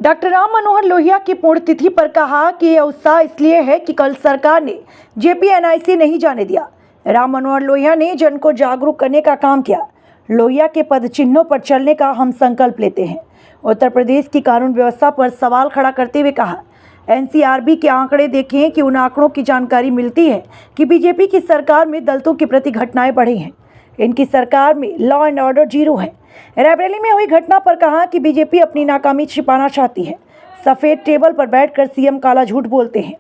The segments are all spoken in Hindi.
डॉक्टर राम मनोहर लोहिया की पुण्यतिथि पर कहा कि यह उत्साह इसलिए है कि कल सरकार ने जेपीएनआईसी नहीं जाने दिया। राम मनोहर लोहिया ने जन को जागरूक करने का काम किया। लोहिया के पद चिन्हों पर चलने का हम संकल्प लेते हैं। उत्तर प्रदेश की कानून व्यवस्था पर सवाल खड़ा करते हुए कहा, एनसीआरबी के आंकड़े देखें कि उन आंकड़ों की जानकारी मिलती है कि बीजेपी की सरकार में दलितों के प्रति घटनाएं बढ़ी हैं। इनकी सरकार में लॉ एंड ऑर्डर जीरो है। रायबरेली में हुई घटना पर कहा कि बीजेपी अपनी नाकामी छिपाना चाहती है। सफ़ेद टेबल पर बैठकर सीएम काला झूठ बोलते हैं।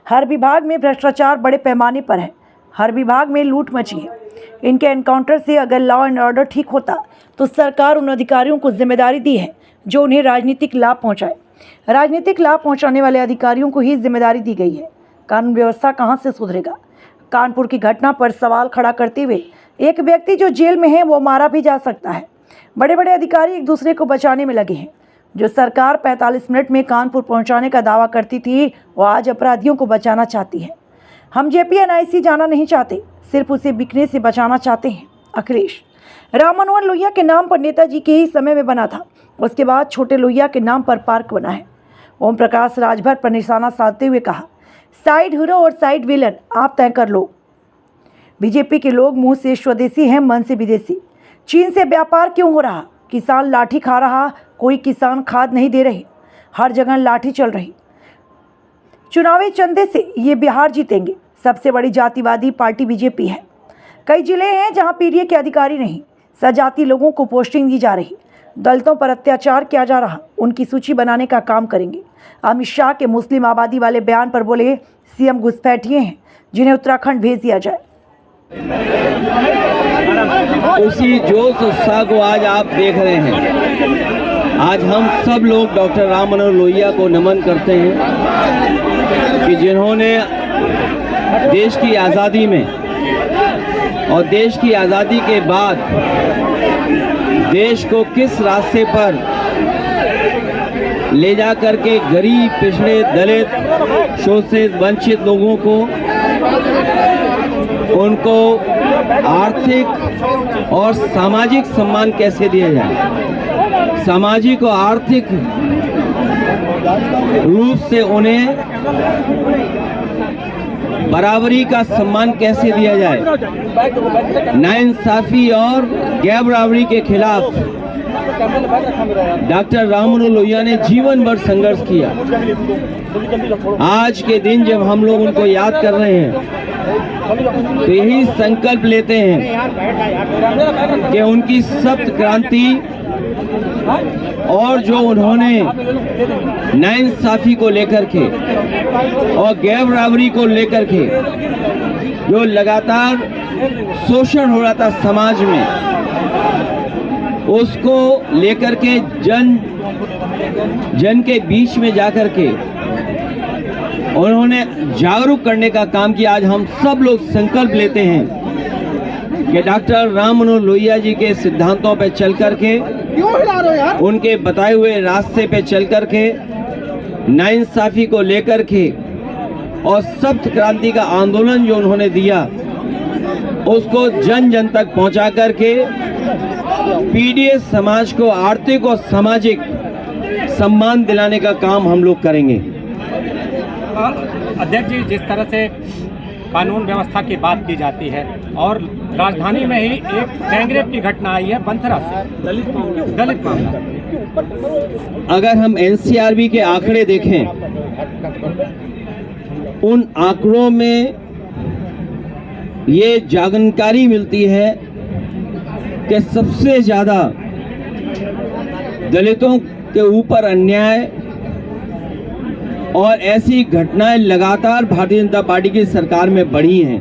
हर विभाग में भ्रष्टाचार बड़े पैमाने पर है। हर विभाग में लूट मची है। इनके एनकाउंटर से अगर लॉ एंड ऑर्डर ठीक होता तो सरकार उन अधिकारियों को जिम्मेदारी दी है जो उन्हें राजनीतिक लाभ पहुँचाए। राजनीतिक लाभ पहुँचाने वाले अधिकारियों को ही जिम्मेदारी दी गई है। कानून व्यवस्था कहाँ से सुधरेगा? कानपुर की घटना पर सवाल खड़ा करते हुए एक व्यक्ति जो जेल में है वो मारा भी जा सकता है। बड़े बड़े अधिकारी एक दूसरे को बचाने में लगे हैं। जो सरकार 45 मिनट में कानपुर पहुंचाने का दावा करती थी वो आज अपराधियों को बचाना चाहती है। हम जेपीएनआईसी जाना नहीं चाहते, सिर्फ उसे बिकने से बचाना चाहते हैं। अखिलेश राम मनोहर लोहिया के नाम पर नेताजी के ही समय में बना था। उसके बाद छोटे लोहिया के नाम पर पार्क बना है। ओम प्रकाश राजभर पर निशाना साधते हुए कहा, साइड हीरो और साइड विलन आप तय कर लो। बीजेपी के लोग मुंह से स्वदेशी हैं, मन से विदेशी। चीन से व्यापार क्यों हो रहा? किसान लाठी खा रहा, कोई किसान खाद नहीं दे रहे। हर जगह लाठी चल रही। चुनावी चंदे से ये बिहार जीतेंगे। सबसे बड़ी जातिवादी पार्टी बीजेपी है। कई जिले हैं जहां पीडीए के अधिकारी नहीं, सजाती लोगों को पोस्टिंग दी जा रही। दलितों पर अत्याचार किया जा रहा, उनकी सूची बनाने का काम करेंगे। अमित शाह के मुस्लिम आबादी वाले बयान पर बोले, सीएम घुसपैठिए हैं जिन्हें उत्तराखंड भेज दिया जाए। उसी जोश उत्साह को आज आप देख रहे हैं। आज हम सब लोग डॉक्टर राम मनोहर लोहिया को नमन करते हैं कि जिन्होंने देश की आज़ादी में और देश की आज़ादी के बाद देश को किस रास्ते पर ले जा कर के गरीब, पिछड़े, दलित, शोषित, वंचित लोगों को उनको आर्थिक और सामाजिक सम्मान कैसे दिया जाए, सामाजिक और आर्थिक रूप से उन्हें बराबरी का सम्मान कैसे दिया जाए, नाइंसाफी और गैर बराबरी के खिलाफ डॉक्टर राम मनोहर लोहिया ने जीवन भर संघर्ष किया। आज के दिन जब हम लोग उनको याद कर रहे हैं तो यही संकल्प लेते हैं कि उनकी सप्त क्रांति और जो उन्होंने नाइंसाफी को लेकर के और गैर बराबरी को लेकर के जो लगातार शोषण हो रहा था समाज में, उसको लेकर के जन के बीच में जाकर के उन्होंने जागरूक करने का काम किया। आज हम सब लोग संकल्प लेते हैं कि डॉक्टर राम मनोहर लोहिया जी के सिद्धांतों पर चल करके, उनके बताए हुए रास्ते पे चल करके, नाइंसाफी को लेकर के और सप्त क्रांति का आंदोलन जो उन्होंने दिया उसको जन जन तक पहुंचा करके पीडीए समाज को आर्थिक और सामाजिक सम्मान दिलाने का काम हम लोग करेंगे। अध्यक्ष जी, जिस तरह से कानून व्यवस्था की बात की जाती है और राजधानी में ही एक गैंगरेप की घटना आई है बंथरा से, दलित मामला, अगर हम एनसीआरबी के आंकड़े देखें, उन आंकड़ों में ये जानकारी मिलती है कि सबसे ज़्यादा दलितों के ऊपर अन्याय और ऐसी घटनाएं लगातार भारतीय जनता पार्टी की सरकार में बढ़ी हैं।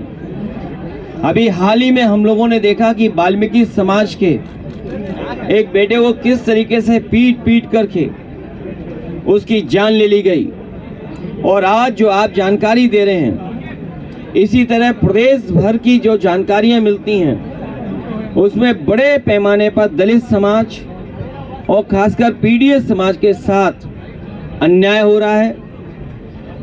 अभी हाल ही में हम लोगों ने देखा कि वाल्मीकि समाज के एक बेटे को किस तरीके से पीट करके उसकी जान ले ली गई। और आज जो आप जानकारी दे रहे हैं, इसी तरह प्रदेश भर की जो जानकारियां मिलती हैं उसमें बड़े पैमाने पर दलित समाज और खासकर पीडीए समाज के साथ अन्याय हो रहा है।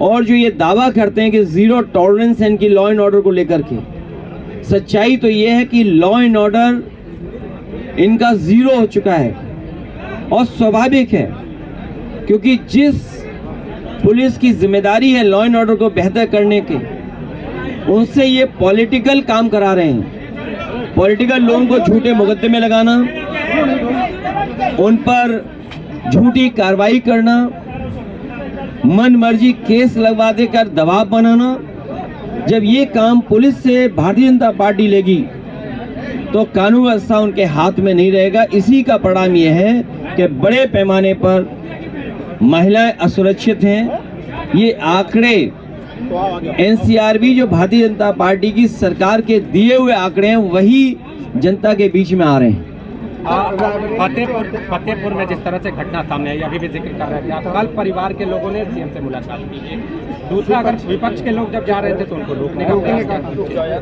और जो ये दावा करते हैं कि जीरो टॉलरेंस है इनकी लॉ एंड ऑर्डर को लेकर के, सच्चाई तो ये है कि लॉ एंड ऑर्डर इनका जीरो हो चुका है। और स्वाभाविक है क्योंकि जिस पुलिस की जिम्मेदारी है लॉ एंड ऑर्डर को बेहतर करने के, उनसे ये पॉलिटिकल काम करा रहे हैं। पॉलिटिकल लोगों को झूठे मुकदमे लगाना, उन पर झूठी कार्रवाई करना, मन मर्जी केस लगवा देकर दबाव बनाना। जब ये काम पुलिस से भारतीय जनता पार्टी लेगी तो कानून व्यवस्था उनके हाथ में नहीं रहेगा। इसी का परिणाम ये है कि बड़े पैमाने पर महिलाएं असुरक्षित हैं। ये आंकड़े एनसीआरबी जो भारतीय जनता पार्टी की सरकार के दिए हुए आंकड़े हैं, वही जनता के बीच में आ रहे हैं। फतेहपुर में जिस तरह से घटना सामने आई, अभी भी जिक्र कर रहे थे आप, कल परिवार के लोगों ने सीएम से मुलाकात की। दूसरा, अगर विपक्ष के लोग जब जा रहे थे तो उनको रोकने का प्रयास किया।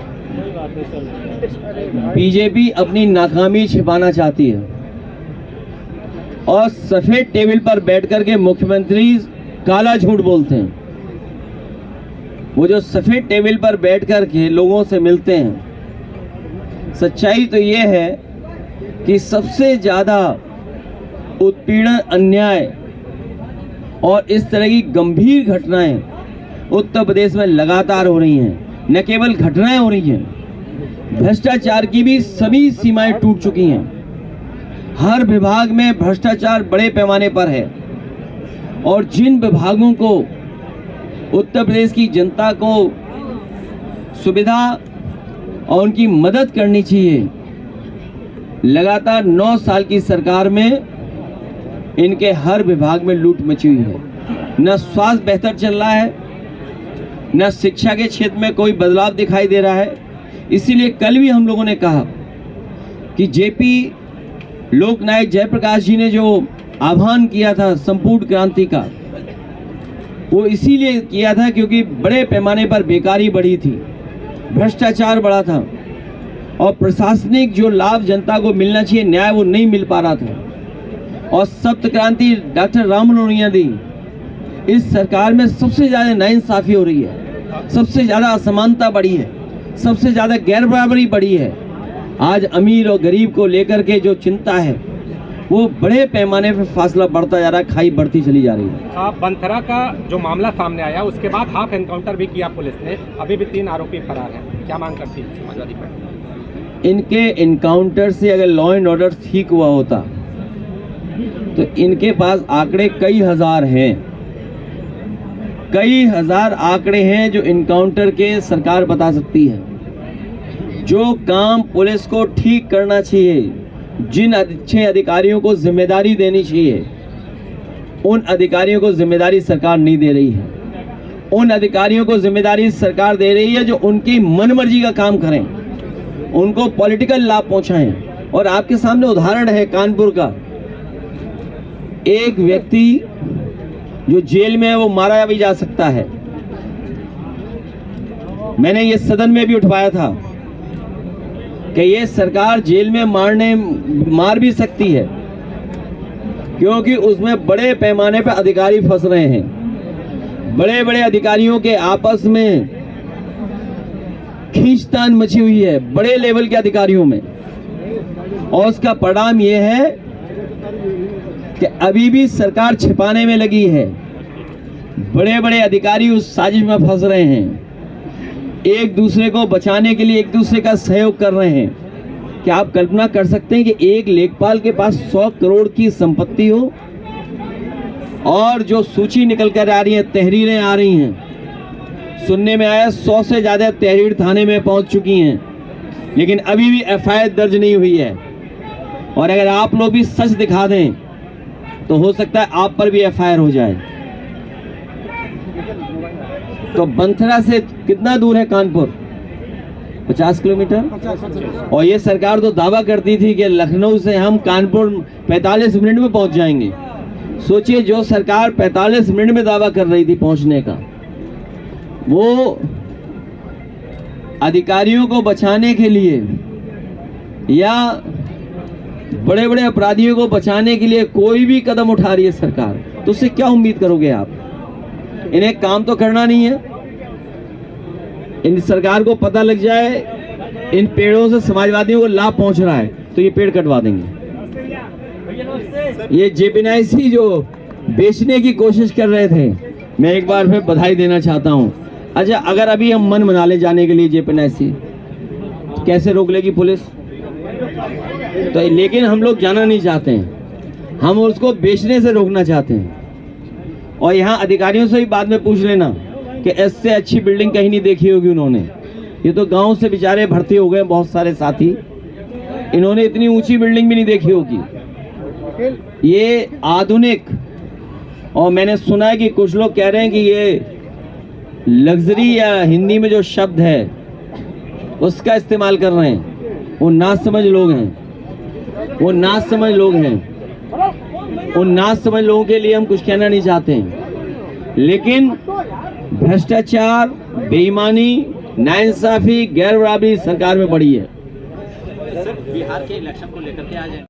बीजेपी अपनी नाकामी छिपाना चाहती है और सफेद टेबल पर बैठ करके मुख्यमंत्री काला झूठ बोलते हैं। वो जो सफेद टेबल पर बैठ करके लोगों से मिलते हैं, सच्चाई तो ये है कि सबसे ज़्यादा उत्पीड़न, अन्याय और इस तरह की गंभीर घटनाएं उत्तर प्रदेश में लगातार हो रही हैं। न केवल घटनाएं हो रही हैं, भ्रष्टाचार की भी सभी सीमाएं टूट चुकी हैं। हर विभाग में भ्रष्टाचार बड़े पैमाने पर है और जिन विभागों को उत्तर प्रदेश की जनता को सुविधा और उनकी मदद करनी चाहिए, लगातार 9 साल की सरकार में इनके हर विभाग में लूट मची हुई है। न स्वास्थ्य बेहतर चल रहा है, न शिक्षा के क्षेत्र में कोई बदलाव दिखाई दे रहा है। इसीलिए कल भी हम लोगों ने कहा कि जेपी लोकनायक जयप्रकाश जी ने जो आह्वान किया था संपूर्ण क्रांति का, वो इसीलिए किया था क्योंकि बड़े पैमाने पर बेकारी बढ़ी थी, भ्रष्टाचार बढ़ा था और प्रशासनिक जो लाभ जनता को मिलना चाहिए, न्याय, वो नहीं मिल पा रहा था। और सप्त क्रांति डॉक्टर राम मनोहर लोहिया दी, इस सरकार में सबसे ज़्यादा नाइंसाफ़ी हो रही है, सबसे ज़्यादा असमानता बढ़ी है, सबसे ज़्यादा गैर बराबरी बढ़ी है। आज अमीर और गरीब को लेकर के जो चिंता है, वो बड़े पैमाने पर फासला बढ़ता जा रहा है, खाई बढ़ती चली जा रही है। बंथरा का जो मामला सामने आया, उसके बाद हाफ एनकाउंटर भी किया पुलिस ने, अभी भी 3 आरोपी फरार हैं। क्या मांग करती है समाजवादी पार्टी? इनके इनकाउंटर से अगर लॉ एंड ऑर्डर ठीक हुआ होता तो इनके पास आंकड़े कई हजार हैं, कई हजार आंकड़े हैं जो इनकाउंटर के सरकार बता सकती है। जो काम पुलिस को ठीक करना चाहिए, जिन अच्छे अधिकारियों को जिम्मेदारी देनी चाहिए, उन अधिकारियों को जिम्मेदारी सरकार नहीं दे रही है। उन अधिकारियों को जिम्मेदारी सरकार दे रही है जो उनकी मनमर्जी का काम करें, उनको पॉलिटिकल लाभ पहुंचाएं। और आपके सामने उदाहरण है कानपुर का, एक व्यक्ति जो जेल में है वो मारा भी जा सकता है। मैंने ये सदन में भी उठवाया था कि ये सरकार जेल में मार भी सकती है, क्योंकि उसमें बड़े पैमाने पर अधिकारी फंस रहे हैं। बड़े बड़े अधिकारियों के आपस में खींचतान मची हुई है, बड़े लेवल के अधिकारियों में। और उसका परिणाम ये है कि अभी भी सरकार छिपाने में लगी है। बड़े बड़े अधिकारी उस साजिश में फंस रहे हैं, एक दूसरे को बचाने के लिए एक दूसरे का सहयोग कर रहे हैं। क्या आप कल्पना कर सकते हैं कि एक लेखपाल के पास 100 करोड़ की संपत्ति हो और जो सूची निकल कर आ रही है, तहरीरें आ रही हैं, सुनने में आया 100 से ज़्यादा तहरीर थाने में पहुंच चुकी हैं, लेकिन अभी भी एफआईआर दर्ज नहीं हुई है। और अगर आप लोग भी सच दिखा दें तो हो सकता है आप पर भी एफआईआर हो जाए। तो बंथरा से कितना दूर है कानपुर? 50 किलोमीटर। और ये सरकार तो दावा करती थी कि लखनऊ से हम कानपुर 45 मिनट में पहुंच जाएंगे। सोचिए, जो सरकार 45 मिनट में दावा कर रही थी पहुंचने का, वो अधिकारियों को बचाने के लिए या बड़े बड़े अपराधियों को बचाने के लिए कोई भी कदम उठा रही है सरकार, तो उससे क्या उम्मीद करोगे आप? इन्हें काम तो करना नहीं है। इन सरकार को पता लग जाए इन पेड़ों से समाजवादियों को लाभ पहुंच रहा है तो ये पेड़ कटवा देंगे। ये जेपीएनआईसी जो बेचने की कोशिश कर रहे थे। मैं एक बार फिर बधाई देना चाहता हूं। अच्छा, अगर अभी हम मन मना ले जाने के लिए JPNIC, कैसे रोक लेगी पुलिस? तो लेकिन हम लोग जाना नहीं चाहते हैं, हम उसको बेचने से रोकना चाहते हैं। और यहाँ अधिकारियों से ही बाद में पूछ लेना कि इससे अच्छी बिल्डिंग कहीं नहीं देखी होगी उन्होंने। ये तो गांव से बेचारे भर्ती हो गए बहुत सारे साथी, इन्होंने इतनी ऊंची बिल्डिंग भी नहीं देखी होगी। ये आधुनिक, और मैंने सुना है कि कुछ लोग कह रहे हैं कि ये लग्जरी या हिंदी में जो शब्द है उसका इस्तेमाल कर रहे हैं। वो नासमझ लोग हैं, वो नासमझ लोग हैं। उन नासमझ लोगों के लिए हम कुछ कहना नहीं चाहते हैं, लेकिन भ्रष्टाचार, बेईमानी, नाइंसाफी, गैर बराबरी सरकार में बढ़ी है। बिहार के इलेक्शन को लेकर के आज